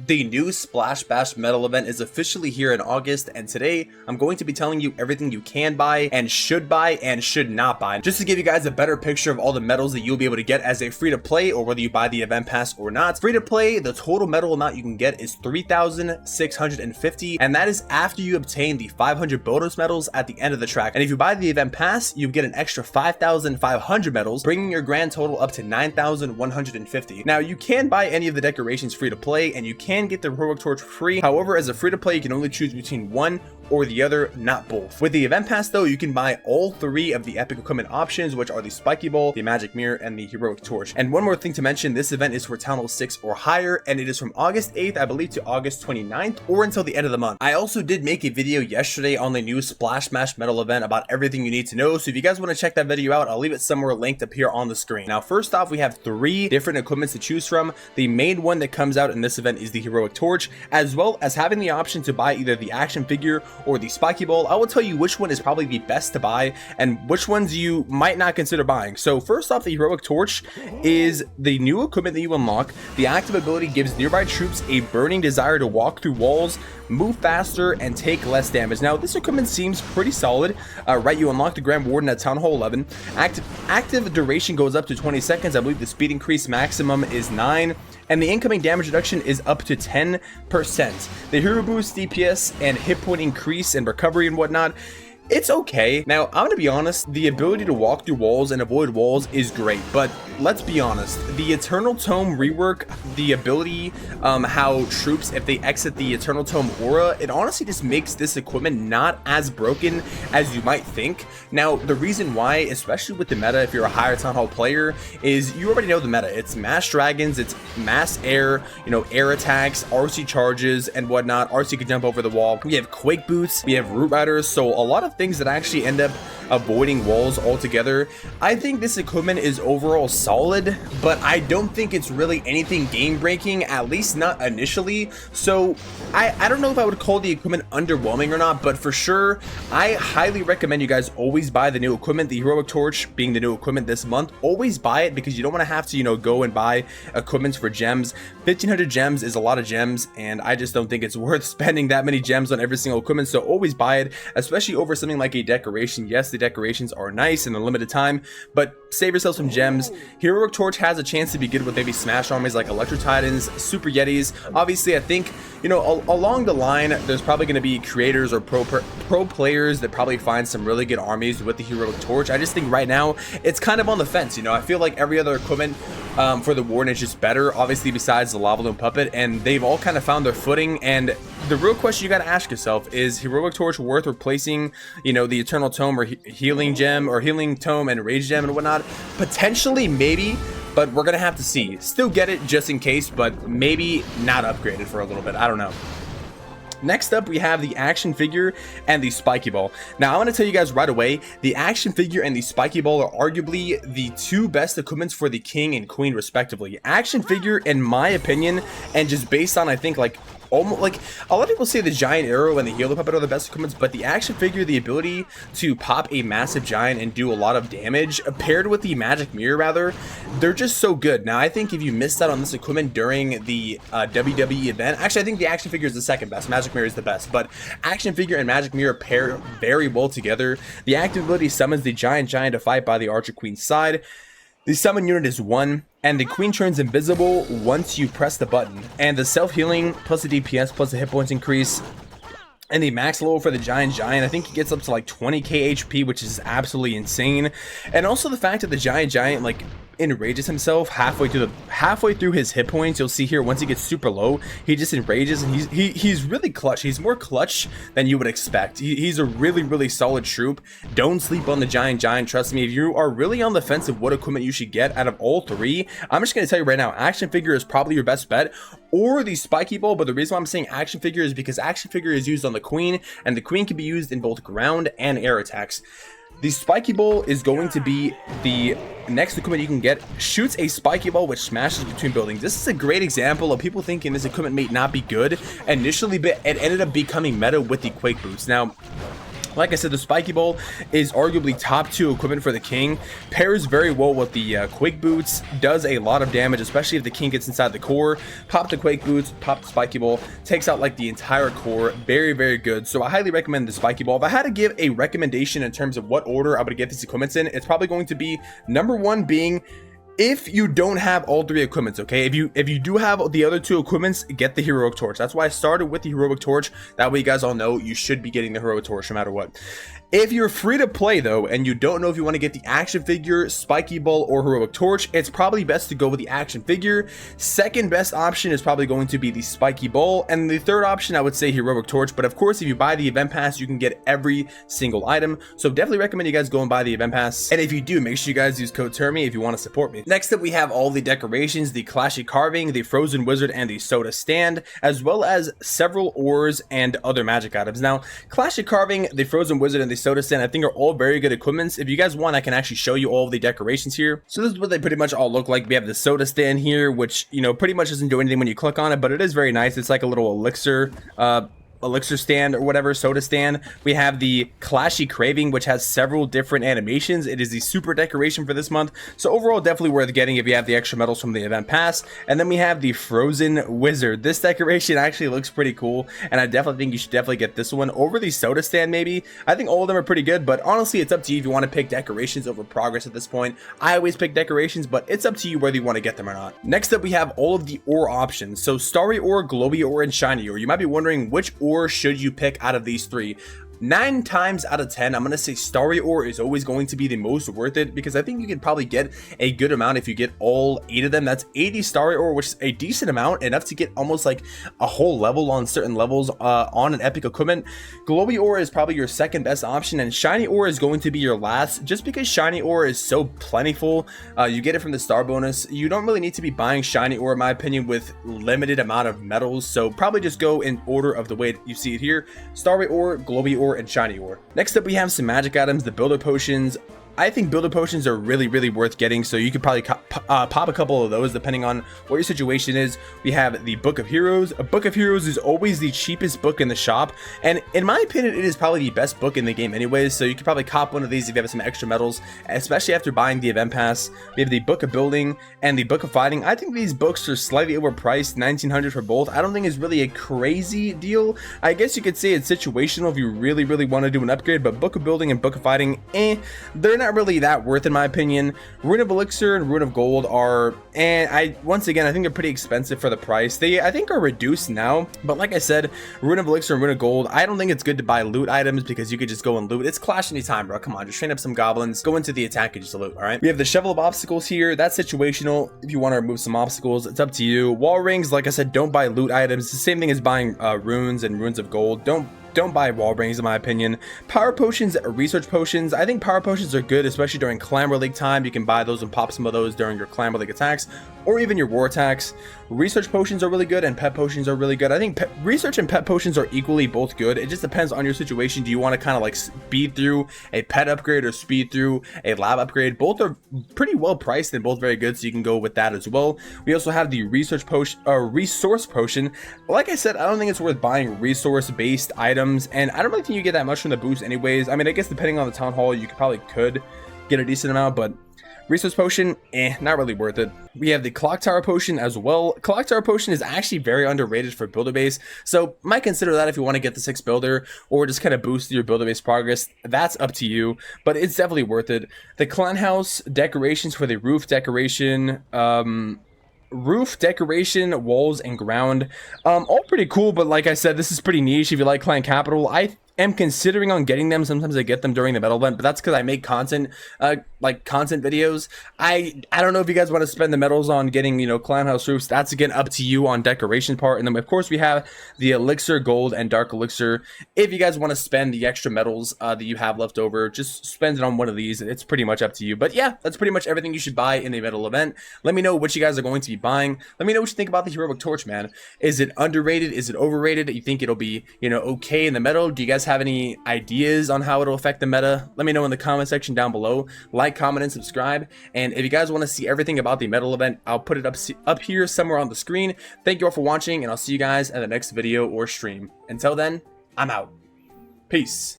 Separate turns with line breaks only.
The new Splash Bash Metal event is officially here in August, and today I'm going to be telling you everything you can buy and should not buy, just to give you guys a better picture of all the medals that you'll be able to get as a free-to-play, or whether you buy the event pass or not. Free-to-play, the total medal amount you can get is 3,650, and that is after you obtain the 500 bonus medals at the end of the track. And if you buy the event pass, you get an extra 5,500 medals, bringing your grand total up to 9,150. Now, you can buy any of the decorations free-to-play, and you can get the heroic torch for free. However, as a free-to-play, you can only choose between one or the other, not both. With the event pass though, you can buy all three of the epic equipment options, which are the Spiky Ball, the Magic Mirror, and the Heroic Torch. And one more thing to mention, this event is for Town Hall 6 or higher, and it is from August 8th, I believe, to August 29th, or until the end of the month. I also did make a video yesterday on the new Splash Bash Metal event about everything you need to know, so if you guys want to check that video out, I'll leave it somewhere linked up here on the screen. Now, first off, we have three different equipments to choose from. The main one that comes out in this event is the Heroic Torch, as well as having the option to buy either the action figure or the Spiky Ball. I will tell you which one is probably the best to buy and which ones you might not consider buying. So first off, the Heroic Torch is the new equipment that you unlock. The active ability gives nearby troops a burning desire to walk through walls, move faster, and take less damage. Now, this equipment seems pretty solid. Right, you unlock the Grand Warden at Town Hall 11. Active duration goes up to 20 seconds. I believe the speed increase maximum is 9. And the incoming damage reduction is up to 10%. The hero boost, DPS, and hit point increase and recovery and whatnot, it's okay. Now, I'm gonna be honest, the ability to walk through walls and avoid walls is great, but let's be honest, the Eternal Tome rework, the ability, how troops, if they exit the Eternal Tome aura, it honestly just makes this equipment not as broken as you might think. Now, the reason why, especially with the meta, if you're a higher Town Hall player, is you already know the meta. It's mass dragons, it's mass air, air attacks, RC charges, and whatnot. RC can jump over the wall. We have Quake boots, we have Root Riders, so a lot of things that actually end up avoiding walls altogether. I think this equipment is overall solid, but I don't think it's really anything game breaking, at least not initially. So I don't know if I would call the equipment underwhelming or not, but for sure I highly recommend you guys always buy the new equipment. The Heroic Torch being the new equipment this month, always buy it, because you don't want to have to go and buy equipments for gems. 1,500 gems is a lot of gems, and I just don't think it's worth spending that many gems on every single equipment. So always buy it, especially over something like a decoration. Yes, the decorations are nice in a limited time, but save yourself some gems. Heroic Torch has a chance to be good with maybe smash armies like Electro Titans, Super Yetis. Obviously, I think along the line there's probably going to be creators or pro players that probably find some really good armies with the Heroic Torch. I just think right now it's kind of on the fence. I feel like every other equipment for the Warden is just better, obviously, besides the Lava Loon Puppet, and they've all kind of found their footing. And the real question you got to ask yourself is Heroic Torch worth replacing the Eternal Tome or Healing Gem or Healing Tome and Rage Gem and whatnot? Potentially, maybe, but we're gonna have to see. Still get it just in case, but maybe not upgraded for a little bit. I don't know. Next up, we have the action figure and the Spiky Ball. Now, I want to tell you guys right away, the action figure and the Spiky Ball are arguably the two best equipments for the King and Queen, respectively. Action figure, in my opinion, and just based on, I think, almost like a lot of people say the Giant Arrow and the Healer Puppet are the best equipments, but the action figure, the ability to pop a massive giant and do a lot of damage, paired with the Magic Mirror, rather, they're just so good. Now, I think if you missed out on this equipment during the WWE event, actually, I think the action figure is the second best. Magic Mirror is the best, but action figure and Magic Mirror pair very well together. The active ability summons the giant to fight by the Archer Queen's side. The summon unit is 1, and the Queen turns invisible once you press the button. And the self-healing plus the DPS plus the hit points increase. And the max level for the Giant, I think he gets up to like 20k HP, which is absolutely insane. And also the fact that the Giant enrages himself halfway through his hit points. You'll see here, once he gets super low, he just enrages, and he's really clutch. He's more clutch than you would expect. He's a really solid troop. Don't sleep on the Giant. Trust me, if you are really on the fence of what equipment you should get out of all three, I'm just gonna tell you right now, action figure is probably your best bet, or the Spiky Ball. But the reason why I'm saying action figure is because action figure is used on the Queen, and the Queen can be used in both ground and air attacks. The Spiky Ball is going to be the next equipment you can get. Shoots a Spiky Ball which smashes between buildings. This is a great example of people thinking this equipment may not be good initially, but it ended up becoming meta with the Quake boots. Now, Like I said, the Spiky Ball is arguably top 2 equipment for the king. Pairs very well with the Quake Boots. Does a lot of damage, especially if the king gets inside the core. Pop the Quake Boots, pop the Spiky Ball, takes out like the entire core. Very, very good. So I highly recommend the Spiky Ball. If I had to give a recommendation in terms of what order I would get these equipments in, it's probably going to be number 1 being, if you don't have all 3 equipments, okay, if you do have the other 2 equipments, get the Heroic Torch. That's why I started with the Heroic Torch. That way you guys all know you should be getting the Heroic Torch no matter what. If you're free to play though, and you don't know if you want to get the action figure, Spiky Ball, or Heroic Torch, it's probably best to go with the action figure. Second best option is probably going to be the Spiky Ball, and the third option I would say Heroic Torch. But of course, if you buy the event pass, you can get every single item. So definitely recommend you guys go and buy the event pass. And if you do, make sure you guys use code TERMY if you want to support me. Next up, we have all the decorations, the Clashy Carving, the Frozen Wizard, and the Soda Stand, as well as several ores and other magic items. Now, Clashy Carving, the Frozen Wizard, and the Soda Stand, I think are all very good equipments. If you guys want, I can actually show you all of the decorations here. So this is what they pretty much all look like. We have the Soda Stand here, which, you know, pretty much doesn't do anything when you click on it, but it is very nice. It's like a little elixir stand or whatever, soda stand. We have the Clashy Craving, which has several different animations. It is the super decoration for this month, so overall definitely worth getting if you have the extra medals from the event pass. And then we have the Frozen Wizard. This decoration actually looks pretty cool, and I definitely think you should definitely get this one over the soda stand. Maybe I think all of them are pretty good, but honestly it's up to you if you want to pick decorations over progress at this point. I always pick decorations, but it's up to you whether you want to get them or not. Next up, we have all of the ore options. So Starry Ore, Glowy Ore, and Shiny Ore. You might be wondering, which ore should you pick out of these 3? 9 times out of 10, I'm going to say Starry Ore is always going to be the most worth it, because I think you can probably get a good amount if you get all 8 of them. That's 80 Starry Ore, which is a decent amount, enough to get almost like a whole level on certain levels on an epic equipment. Glowy Ore is probably your second best option, and Shiny Ore is going to be your last, just because Shiny Ore is so plentiful. You get it from the star bonus. You don't really need to be buying Shiny Ore, in my opinion, with limited amount of medals, so probably just go in order of the way you see it here: Starry Ore, Glowy Ore, and Shiny Ore. Next up, we have some magic items, the Builder Potions. I think Builder Potions are really, really worth getting, so you could probably pop a couple of those depending on what your situation is. We have the Book of Heroes. A Book of Heroes is always the cheapest book in the shop, and in my opinion, it is probably the best book in the game anyways, so you could probably cop one of these if you have some extra medals, especially after buying the event pass. We have the Book of Building and the Book of Fighting. I think these books are slightly overpriced, 1900 for both. I don't think it's really a crazy deal. I guess you could say it's situational if you really, really want to do an upgrade, but Book of Building and Book of Fighting, they're not really that worth in my opinion. Rune of Elixir and Rune of Gold are, once again, I think they're pretty expensive for the price. They, I think, are reduced now, but like I said, Rune of Elixir and Rune of Gold, I don't think it's good to buy loot items, because you could just go and loot. It's Clash anytime, bro. Come on, just train up some goblins, go into the attack and just loot. All right, we have the Shovel of Obstacles here. That's situational. If you want to remove some obstacles, it's up to you. Wall rings, like I said, don't buy loot items. It's the same thing as buying runes and Runes of Gold. Don't buy wall rings in my opinion. Power potions, research potions. I think power potions are good, especially during Clamor League time. You can buy those and pop some of those during your Clamor League attacks, or even your war attacks. Research potions are really good, and pet potions are really good. I think research and pet potions are equally both good. It just depends on your situation. Do you want to kind of like speed through a pet upgrade or speed through a lab upgrade? Both are pretty well priced and both very good, so you can go with that as well. We also have the research potion, resource potion. Like I said, I don't think it's worth buying resource based items, and I don't really think you get that much from the boost anyways. I mean, I guess depending on the town hall, you could get a decent amount, but resource potion, not really worth it. We have the Clock Tower Potion as well. Clock Tower Potion is actually very underrated for builder base, so might consider that if you want to get the 6 builder, or just kind of boost your builder base progress. That's up to you, but it's definitely worth it. The Clan House decorations for the roof decoration, walls, and ground, all pretty cool, but like I said, this is pretty niche. If you like Clan Capital, I am considering on getting them. Sometimes I get them during the medal event, but that's because I make content, like content videos. I don't know if you guys want to spend the medals on getting, you know, Clan House roofs. That's again up to you on decoration part. And then of course we have the Elixir Gold and Dark Elixir. If you guys want to spend the extra medals that you have left over, just spend it on one of these. It's pretty much up to you. But yeah, that's pretty much everything you should buy in the medal event. Let me know what you guys are going to be buying. Let me know what you think about the Heroic Torch, man. Is it underrated? Is it overrated? You think it'll be, you know, okay in the medal? Do you guys have any ideas on how it'll affect the meta? Let me know in the comment section down below. Like, comment, and subscribe. And if you guys want to see everything about the medal event, I'll put it up here somewhere on the screen. Thank you all for watching, and I'll see you guys in the next video or stream. Until then, I'm out. Peace.